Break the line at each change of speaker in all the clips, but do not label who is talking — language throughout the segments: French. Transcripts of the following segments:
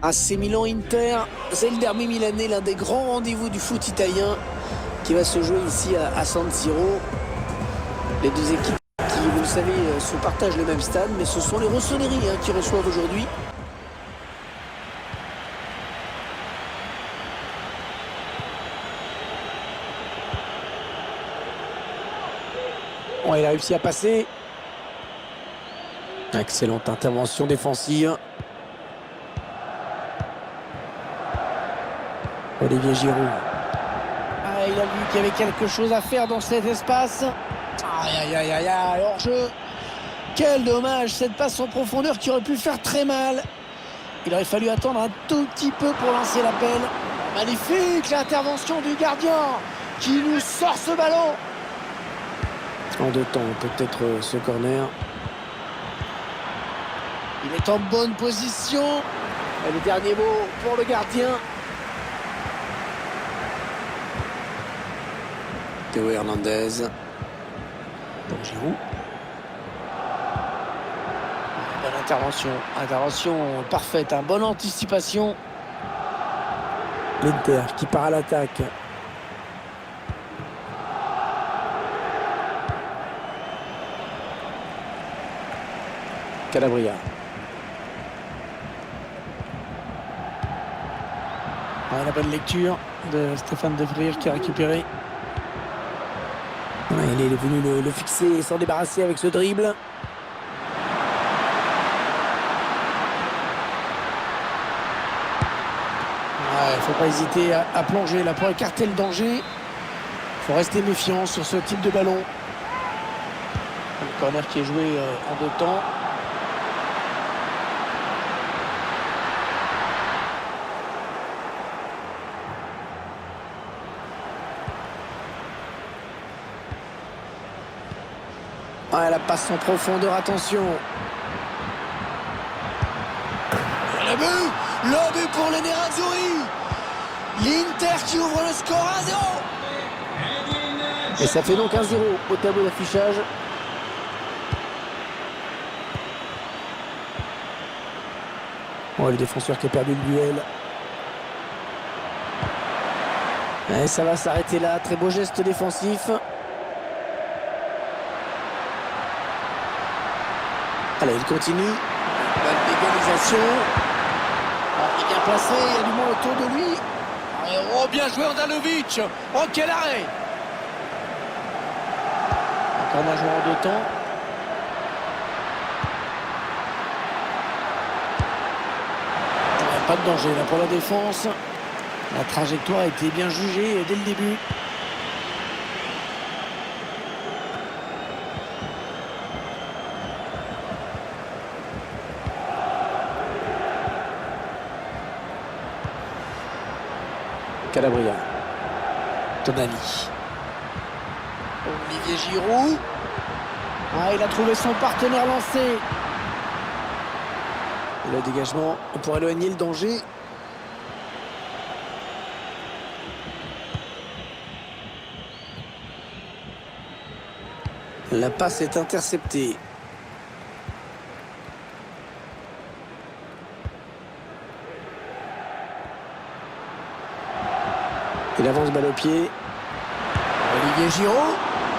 AC Milan-Inter, c'est le derby milanais, l'un des grands rendez-vous du foot italien qui va se jouer ici à San Siro. Les deux équipes qui, vous le savez, se partagent le même stade, mais ce sont les Rossoneri qui reçoivent aujourd'hui. Bon, il a réussi à passer. Excellente intervention défensive. Olivier Giroud. Ah, il a vu qu'il y avait quelque chose à faire dans cet espace. Aïe, aïe, aïe, aïe, hors-jeu. Quel dommage, cette passe en profondeur qui aurait pu faire très mal. Il aurait fallu attendre un tout petit peu pour lancer l'appel. Magnifique l'intervention du gardien qui nous sort ce ballon. En deux temps, peut-être ce corner. Il est en bonne position. Et le dernier mot pour le gardien. Théo Hernandez. Pour Giroud. Bonne intervention. Intervention parfaite. Bonne anticipation. L'Inter qui part à l'attaque. Calabria. La bonne lecture de Stéphane De Vrij qui a récupéré. Il est venu le fixer et s'en débarrasser avec ce dribble. Il ne faut pas hésiter à plonger là pour écarter le danger. Il faut rester méfiant sur ce type de ballon. Le corner qui est joué en deux temps. La passe en profondeur, attention. Le but pour les Nerazzurri. L'Inter qui ouvre le score à 0. Et ça fait donc 1-0 au tableau d'affichage. Le défenseur qui a perdu le duel. Et ça va s'arrêter là. Très beau geste défensif. Allez, il continue. Bonne égalisation. Il est bien placé, il y a du monde autour de lui. Oh, bien joué Andanovic. Oh, quel arrêt. Encore un joueur en deux temps. Pas de danger là pour la défense. La trajectoire a été bien jugée dès le début. Calabria. Tonali. Olivier Giroud. Il a trouvé son partenaire lancé. Le dégagement pour éloigner le danger. La passe est interceptée. Il avance balle au pied. Olivier Giroud.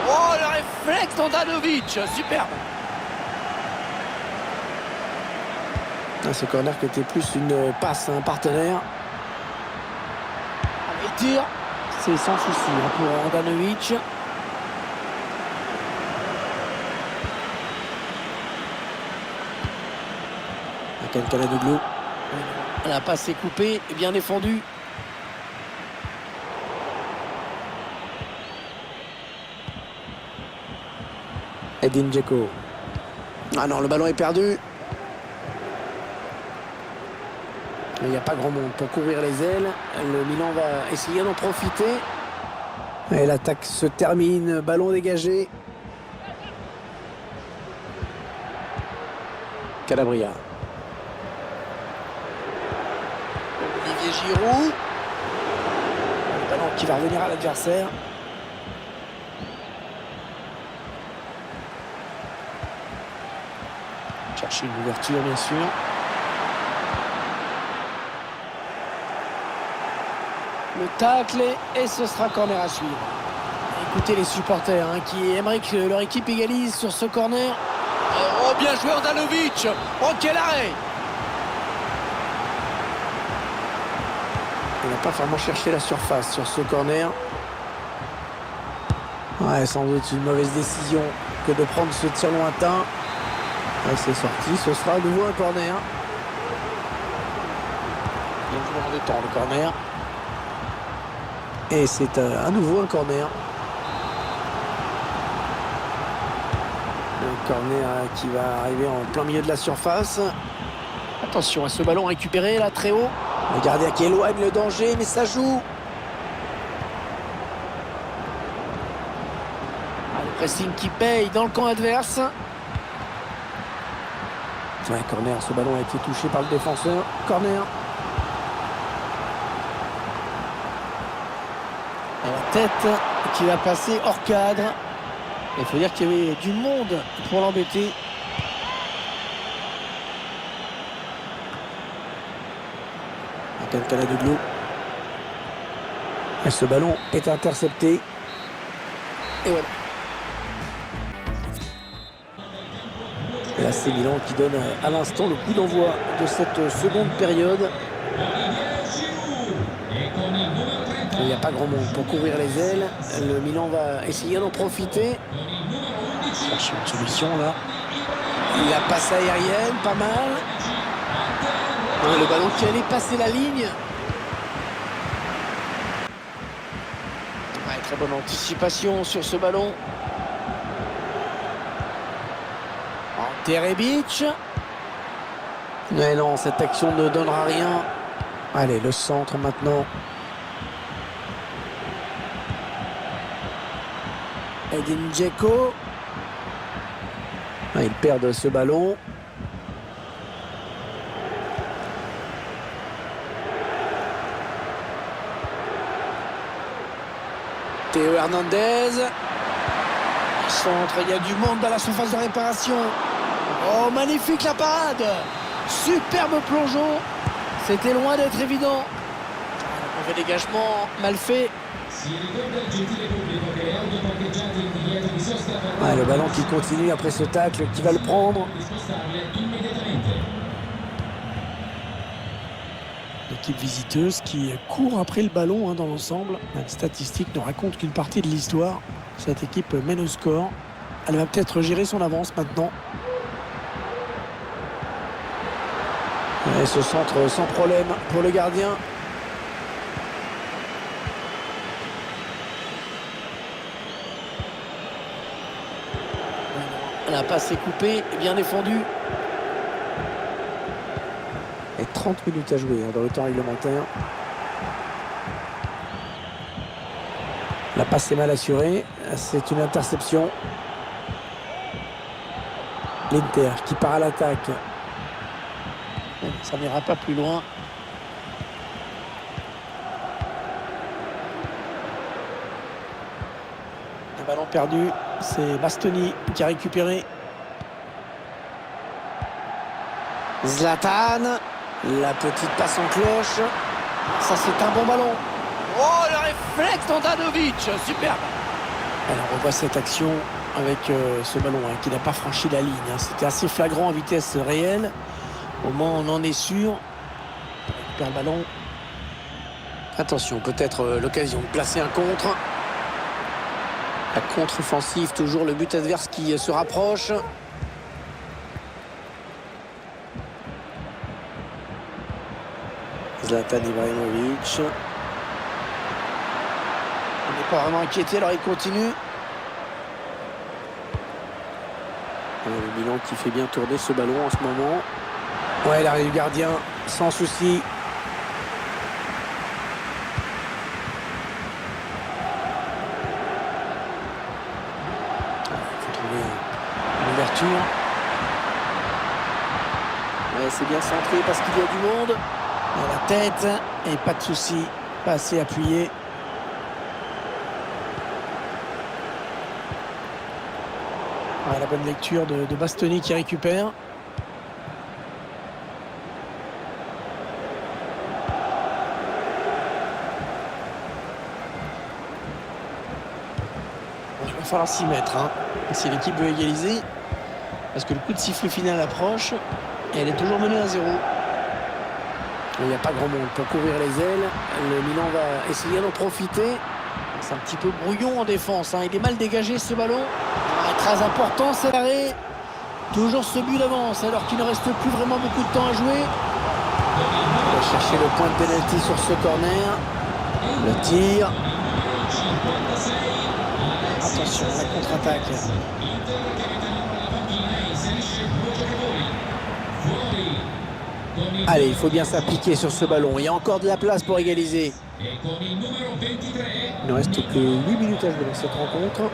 Oh, le réflexe d'Andanovic. Superbe. Ce corner qui était plus une passe à un partenaire. Il tire. C'est sans souci pour Andanovic. Calhanoglu. La passe est coupée et bien défendue. Edin Dzeko. Ah non, le ballon est perdu. Il n'y a pas grand monde pour couvrir les ailes. Le Milan va essayer d'en profiter. Et l'attaque se termine. Ballon dégagé. Calabria. Olivier Giroud. Le ballon qui va revenir à l'adversaire. Chercher une ouverture, bien sûr. le tacle et ce sera corner à suivre. Écoutez les supporters qui aimeraient que leur équipe égalise sur ce corner. Oh, bien joué Handanovic. Oh, quel arrêt! Il n'a pas vraiment cherché la surface sur ce corner. Ouais, sans doute une mauvaise décision que de prendre ce tir lointain. Ouais, c'est sorti, ce sera à nouveau un corner. Il y a toujours de temps le corner. Et c'est à nouveau un corner. Un corner qui va arriver en plein milieu de la surface. Attention à ce ballon récupéré là très haut. Le gardien qui éloigne le danger, mais ça joue. Le pressing qui paye dans le camp adverse. Ouais, corner, ce ballon a été touché par le défenseur. Corner. Et la tête qui va passer hors cadre. Il faut dire qu'il y avait du monde pour l'embêter. Calcaladoglu. Et ce ballon est intercepté. Et voilà. Et là, c'est Milan qui donne à l'instant le coup d'envoi de cette seconde période. Il n'y a pas grand monde pour couvrir les ailes. Le Milan va essayer d'en profiter. Chercher une solution là. La passe aérienne, pas mal. Le ballon qui allait passer la ligne. Ouais, très bonne anticipation sur ce ballon. Ante Rebic. Mais non, cette action ne donnera rien. Allez, le centre maintenant. Edin Dzeko. Ils perdent ce ballon. Théo Hernandez. Centre, il y a du monde dans la surface de réparation. Oh, magnifique la parade. Superbe plongeon. C'était loin d'être évident. Un mauvais dégagement, mal fait. Ouais, le ballon qui continue après ce tacle, qui va le prendre. L'équipe visiteuse qui court après le ballon dans l'ensemble. La statistique nous raconte qu'une partie de l'histoire, cette équipe mène au score. Elle va peut-être gérer son avance maintenant. Et ce centre sans problème pour le gardien. La passe est coupée, bien défendue. Et 30 minutes à jouer dans le temps réglementaire. La passe est mal assurée. C'est une interception. L'Inter qui part à l'attaque. Ça n'ira pas plus loin. Un ballon perdu. C'est Bastoni qui a récupéré. Zlatan. La petite passe en cloche. Ça, c'est un bon ballon. Oh, le réflexe d'Handanovic. Superbe. Alors, on voit cette action avec ce ballon qui n'a pas franchi la ligne. C'était assez flagrant à vitesse réelle. Au moins, on en est sûr. On perd le ballon. Attention, peut-être l'occasion de placer un contre. La contre-offensive, toujours le but adverse qui se rapproche. Zlatan Ibrahimovic. On n'est pas vraiment inquiété, alors il continue. Le Milan qui fait bien tourner ce ballon en ce moment. Ouais, l'arrêt du gardien, sans souci. Il faut trouver une ouverture. Ouais, c'est bien centré parce qu'il y a du monde. À la tête, et pas de souci, pas assez appuyé. Ouais, la bonne lecture de Bastoni qui récupère. falloir s'y mettre, hein, si l'équipe veut égaliser. Parce que le coup de sifflet final approche. Et elle est toujours menée à 0. Il n'y a pas grand monde pour couvrir les ailes. Le Milan va essayer d'en profiter. C'est un petit peu brouillon en défense, hein. Il est mal dégagé ce ballon. Très important, c'est l'arrêt. Toujours ce but d'avance alors qu'il ne reste plus vraiment beaucoup de temps à jouer. On va chercher le point de pénalty sur ce corner. Le tir. Attention, la contre-attaque. Allez, il faut bien s'appliquer sur ce ballon. Il y a encore de la place pour égaliser. Il ne reste que 8 minutes à jouer dans cette rencontre.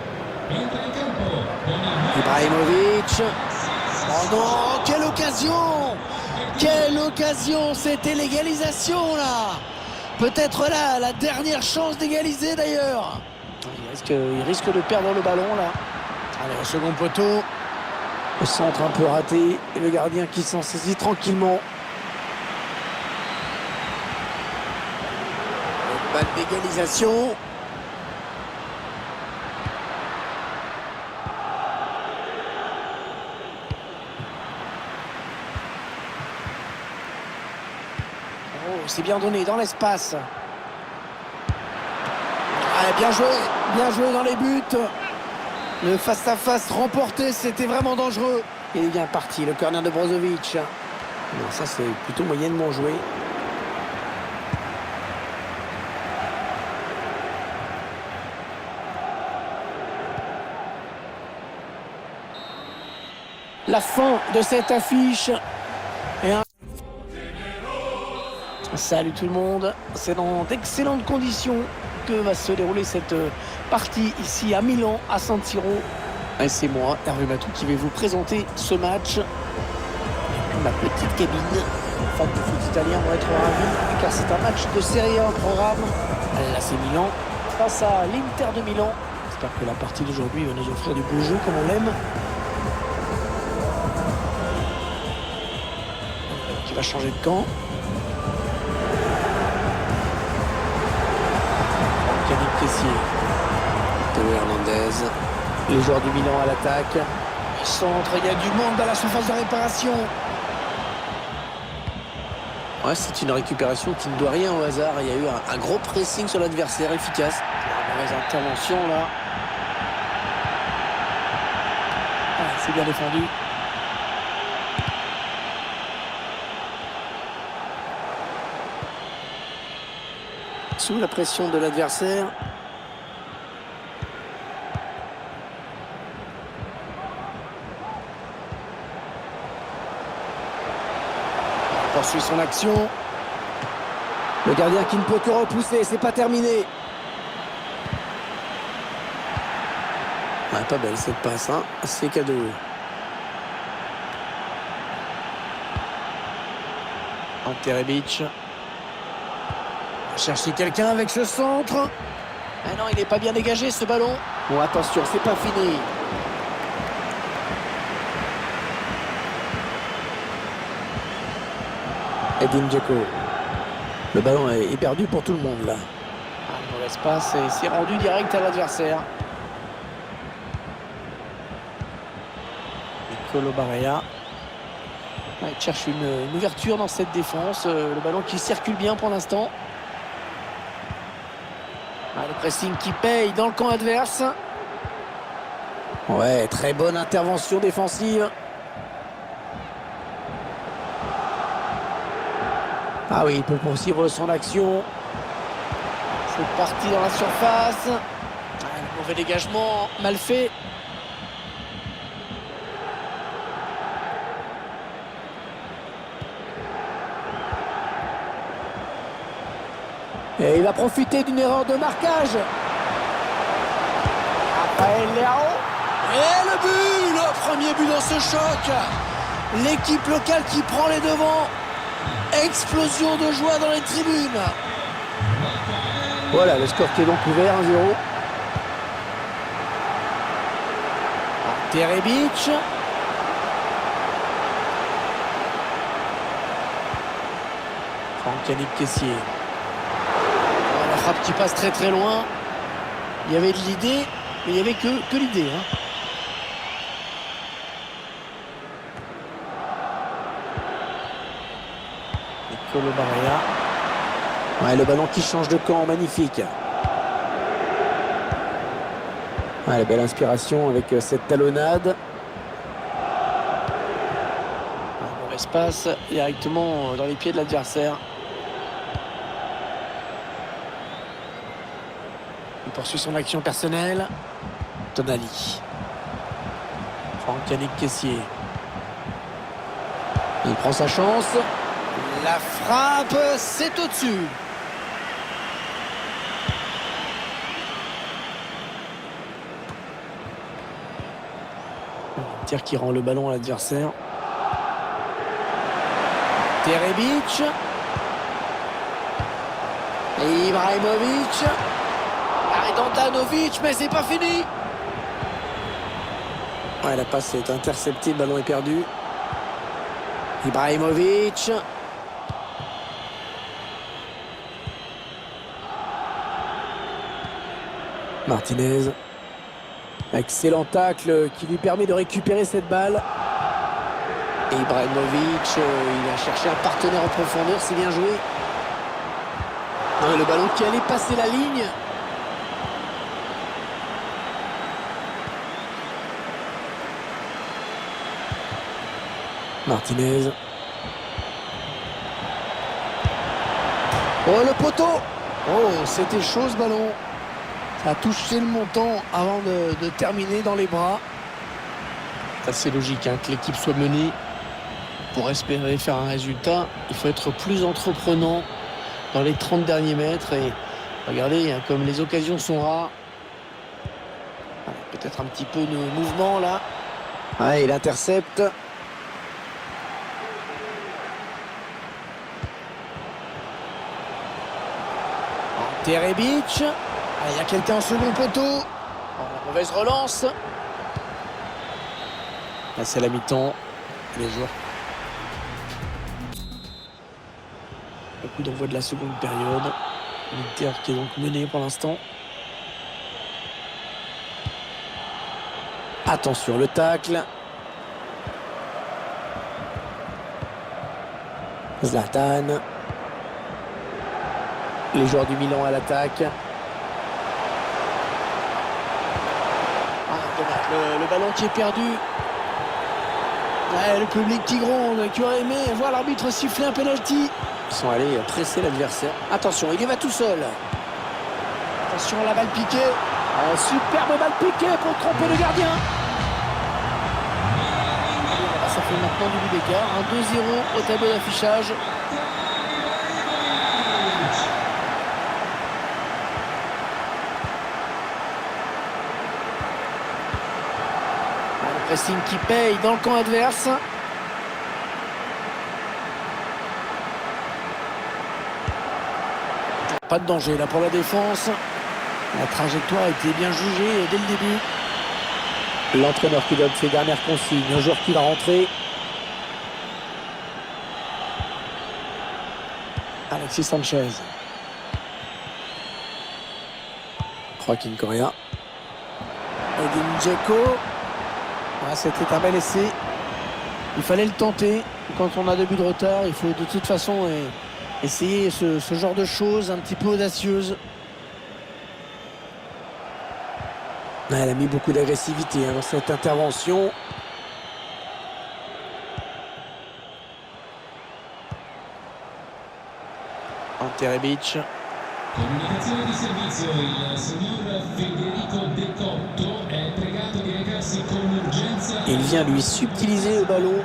Ibrahimovic. Oh non, quelle occasion! Quelle occasion! C'était l'égalisation là! Peut-être là, la dernière chance d'égaliser d'ailleurs. Il risque de perdre le ballon là. Allez, au second poteau. Le centre un peu raté. Et le gardien qui s'en saisit tranquillement. Une balle d'égalisation. Oh, c'est bien donné dans l'espace. Allez, bien joué dans les buts. Le face-à-face remporté, c'était vraiment dangereux. Il est bien parti, le corner de Brozovic. Non, ça c'est plutôt moyennement joué. La fin de cette affiche. Et salut tout le monde. C'est dans d'excellentes conditions que va se dérouler cette partie ici à Milan, à San Siro. Et c'est moi, Hervé Matou, qui vais vous présenter ce match. Ma petite cabine. Les fans de foot italien vont être ravis car c'est un match de Serie A au programme. Là c'est Milan face à l'Inter de Milan. J'espère que la partie d'aujourd'hui va nous offrir du beau jeu comme on l'aime. Qui va changer de camp. Théo Hernandez. Les joueurs du Milan à l'attaque. Centre, il y a du monde dans la surface de réparation. Ouais, c'est une récupération qui ne doit rien au hasard. Il y a eu un gros pressing sur l'adversaire, efficace. La mauvaise intervention là. Ah, c'est bien défendu. Sous la pression de l'adversaire. Il poursuit son action. Le gardien qui ne peut que repousser, c'est pas terminé. Ouais, pas belle cette passe, hein. C'est cadeau. Ante Rebic. Chercher quelqu'un avec ce centre. Ah non, il n'est pas bien dégagé ce ballon. Bon, attention, c'est pas fini. Edin Dzeko. Le ballon est perdu pour tout le monde là. Ah, mauvais passe et c'est rendu direct à l'adversaire. Nicolo Barella. Ah, il cherche une ouverture dans cette défense. Le ballon qui circule bien pour l'instant. Ah, le pressing qui paye dans le camp adverse. Ouais, très bonne intervention défensive. Ah oui, il peut poursuivre son action. C'est parti dans la surface. Ah, le mauvais dégagement, mal fait. Et il a profité d'une erreur de marquage. Raphaël Leao. Et le but, le premier but dans ce choc. L'équipe locale qui prend les devants. Explosion de joie dans les tribunes. Voilà, le score qui est donc ouvert, 1-0. Ante Rebic. Franck Kessié. La frappe qui passe très très loin. Il y avait de l'idée, Mais il n'y avait que l'idée. Hein. Nicolo Barella. Ouais, le ballon qui change de camp, magnifique. Ouais, la belle inspiration avec cette talonnade. Un mauvais passe directement dans les pieds de l'adversaire. Il poursuit son action personnelle. Tonali. Franck-Yannick Kessié. Il prend sa chance. La frappe, c'est au-dessus. Un tir qui rend le ballon à l'adversaire. Terebic. Ibrahimovic. Arendanovic, mais c'est pas fini. Ouais, la passe est interceptée, le ballon est perdu. Ibrahimovic. Martinez. Excellent tacle qui lui permet de récupérer cette balle. Et Ibrahimovic, il a cherché un partenaire en profondeur, c'est bien joué. Le ballon qui allait passer la ligne. Martinez. Oh, le poteau. Oh, c'était chaud ce ballon. Ça a touché le montant avant de terminer dans les bras. C'est assez logique hein, que l'équipe soit menée. Pour espérer faire un résultat, il faut être plus entreprenant dans les 30 derniers mètres. Et regardez, hein, comme les occasions sont rares. Peut-être un petit peu de mouvement là. Ouais, il intercepte. Terebic. Il y a quelqu'un en second poteau. La mauvaise relance. Là, c'est la mi-temps. Les joueurs. Le coup d'envoi de la seconde période. L'Inter qui est donc mené pour l'instant. Attention, le tacle. Zlatan. Les joueurs du Milan à l'attaque. Le ballon qui est perdu. Ouais, le public qui gronde, qui aurait aimé voir l'arbitre siffler un penalty. Ils sont allés presser l'adversaire. Attention, il y va tout seul. Attention, la balle piquée. Superbe balle piquée pour tromper le gardien. Ça fait maintenant du but d'écart. 2-0 au tableau d'affichage. Pressing qui paye dans le camp adverse. Pas de danger là pour la défense. La trajectoire a été bien jugée dès le début. L'entraîneur qui donne ses dernières consignes. Un joueur qui va rentrer. Alexis Sanchez. Joaquin Correa. Edin Dzeko. C'était un bel essai. Il fallait le tenter. Quand on a 2 buts de retard, il faut de toute façon essayer ce genre de choses un petit peu audacieuses. Elle a mis beaucoup d'agressivité dans cette intervention. Terebic.
Comunicazione di servizio, il signor Federico De Cotto è pregato di recarsi con urgenza.
Il vient lui subtiliser le ballon.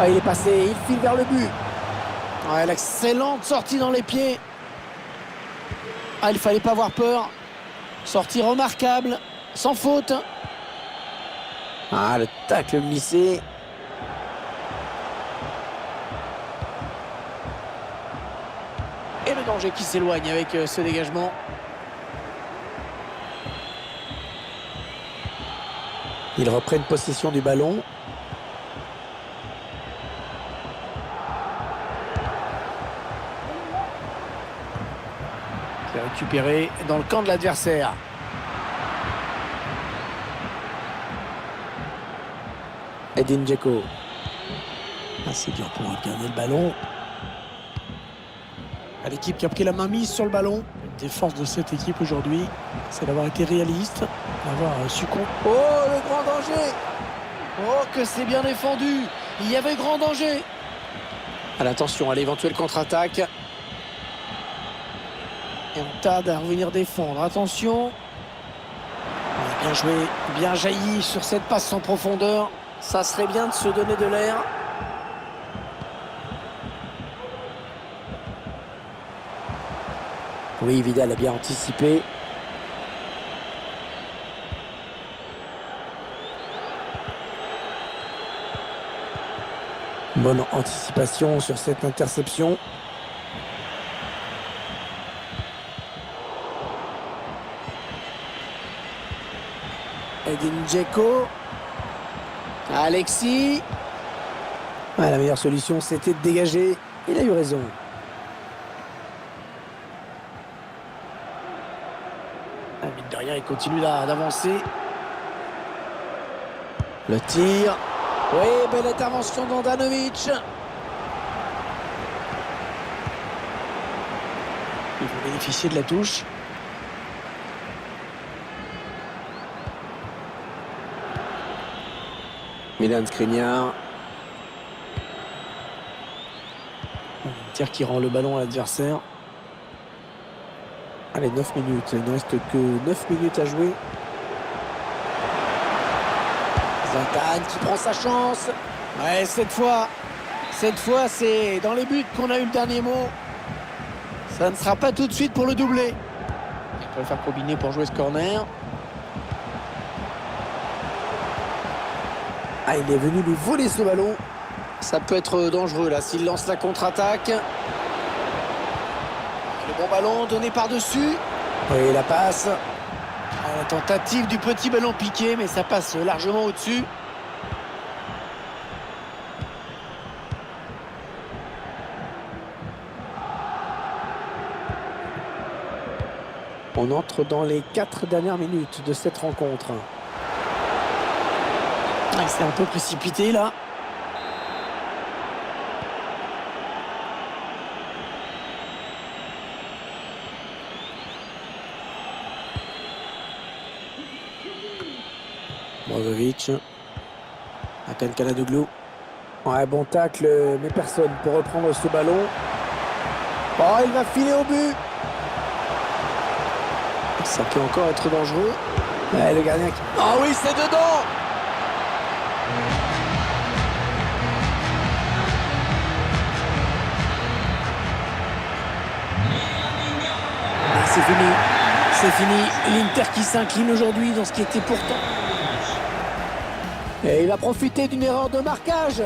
Il est passé, il file vers le but. L'excellente sortie dans les pieds. Il fallait pas avoir peur. Sortie remarquable, sans faute. Le tacle glissé. Et le danger qui s'éloigne avec ce dégagement. Ils reprennent possession du ballon. récupéré dans le camp de l'adversaire. Edin Dzeko. C'est dur pour garder le ballon. L'équipe qui a pris la main mise sur le ballon. Une des forces de cette équipe aujourd'hui, c'est d'avoir été réaliste, d'avoir succombé. Oh, le grand danger! Oh, que c'est bien défendu! Il y avait grand danger! Attention à l'éventuelle contre-attaque. Et on tarde à revenir défendre. Attention. Bien joué, bien jailli sur cette passe en profondeur. Ça serait bien de se donner de l'air. Oui, Vidal a bien anticipé. Bonne anticipation sur cette interception. Edin Dzeko. Alexis. La meilleure solution, c'était de dégager. Il a eu raison. Mine de rien, il continue d'avancer. Le tir. Oui, belle intervention d'Andanovic. Il faut bénéficier de la touche. Milan Skriniar. Un tir qui rend le ballon à l'adversaire. Allez, 9 minutes. Il ne reste que 9 minutes à jouer. Zlatan qui prend sa chance. Ouais, cette fois, c'est dans les buts qu'on a eu le dernier mot. Ça ne sera pas tout de suite pour le doubler. Il peut le faire combiner pour jouer ce corner. Il est venu lui voler ce ballon. Ça peut être dangereux là s'il lance la contre-attaque. Le bon ballon donné par-dessus. Oui, la passe. La tentative du petit ballon piqué, mais ça passe largement au-dessus. On entre dans les 4 dernières minutes de cette rencontre. C'est un peu précipité là. Brozovic. Appelle Kaladoglou. Ouais, bon tacle, mais personne pour reprendre ce ballon. Oh, il va filer au but. Ça peut encore être dangereux. Ouais, le gardien qui... Oh oui, c'est dedans. C'est fini. C'est fini. L'Inter qui s'incline aujourd'hui dans ce qui était pourtant. Et il va profiter d'une erreur de marquage.